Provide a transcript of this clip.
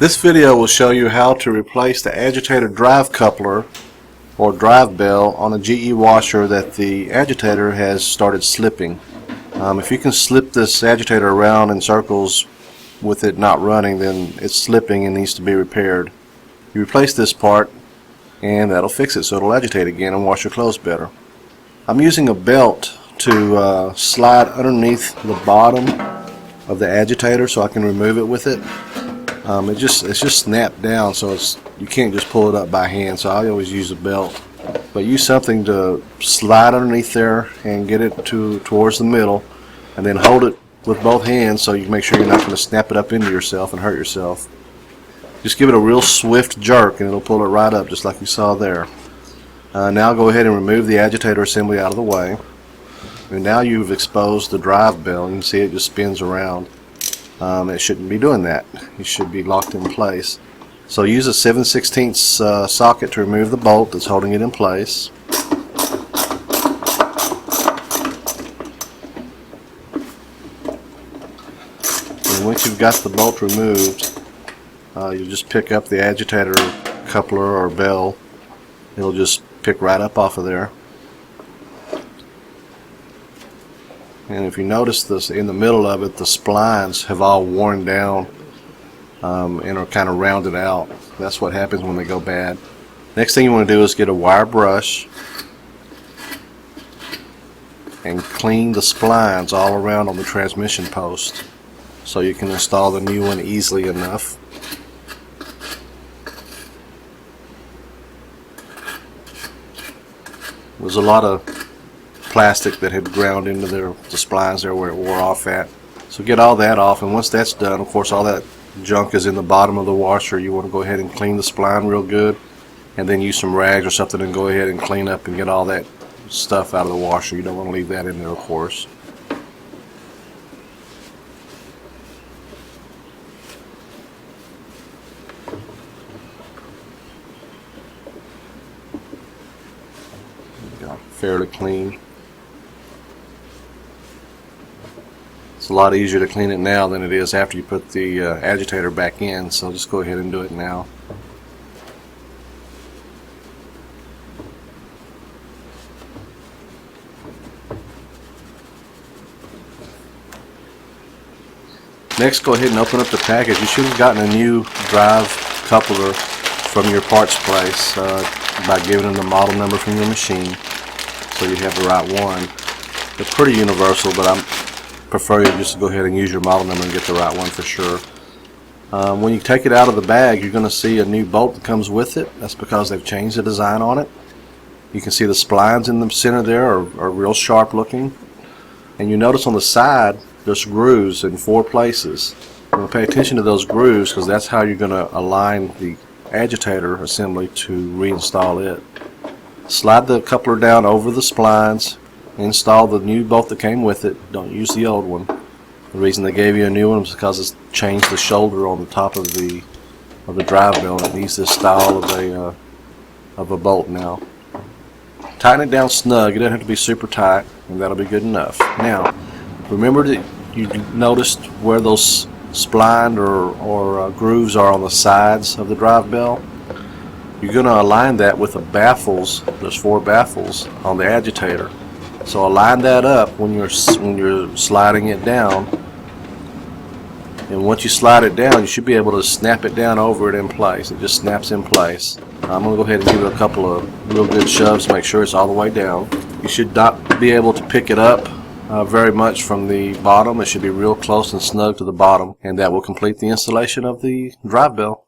This video will show you how to replace the agitator drive coupler or drive bell on a GE washer that the agitator has started slipping. If you can slip this agitator around in circles with it not running, then it's slipping and needs to be repaired. You replace this part and that'll fix it so it'll agitate again and wash your clothes better. I'm using a belt to slide underneath the bottom of the agitator so I can remove it with it. It's just snapped down, so you can't just pull it up by hand, so I always use a belt. But use something to slide underneath there and get it towards the middle, and then hold it with both hands so you can make sure you're not going to snap it up into yourself and hurt yourself. Just give it a real swift jerk and it'll pull it right up just like you saw there. Now go ahead and remove the agitator assembly out of the way. And now you've exposed the drive bell. You can see it just spins around. It shouldn't be doing that. It should be locked in place. So use a 7/16 socket to remove the bolt that's holding it in place. And once you've got the bolt removed, you just pick up the agitator coupler or bell. It'll just pick right up off of there. And if you notice this in the middle of it, the splines have all worn down and are kind of rounded out. That's what happens when they go bad. Next thing you want to do is get a wire brush and clean the splines all around on the transmission post so you can install the new one easily enough. There's a lot of plastic that had ground into the splines there where it wore off at. So get all that off, and once that's done, of course all that junk is in the bottom of the washer. You want to go ahead and clean the spline real good, and then use some rags or something and go ahead and clean up and get all that stuff out of the washer. You don't want to leave that in there, of course. Fairly clean. It's a lot easier to clean it now than it is after you put the agitator back in, so just go ahead and do it now. Next, go ahead and open up the package. You should have gotten a new drive coupler from your parts place by giving them the model number from your machine, so you have the right one. They're pretty universal, but I prefer you just to go ahead and use your model number and get the right one for sure. When you take it out of the bag, you're going to see a new bolt that comes with it. That's because they've changed the design on it. You can see the splines in the center there are real sharp looking, and you notice on the side there's grooves in 4 places. You're going to pay attention to those grooves because that's how you're going to align the agitator assembly to reinstall it. Slide the coupler down over the splines, install the new bolt that came with it. Don't use the old one. The reason they gave you a new one is because it's changed the shoulder on the top of the drive bell. It needs this style of a bolt now. Tighten it down snug. It doesn't have to be super tight, and that'll be good enough. Now, remember that you noticed where those spline or grooves are on the sides of the drive bell. You're going to align that with the baffles. There's 4 baffles on the agitator. So align that up when you're sliding it down, and once you slide it down, you should be able to snap it down over it in place. It just snaps in place. I'm going to go ahead and give it a couple of real good shoves to make sure it's all the way down. You should not be able to pick it up very much from the bottom. It should be real close and snug to the bottom, and that will complete the installation of the drive bell.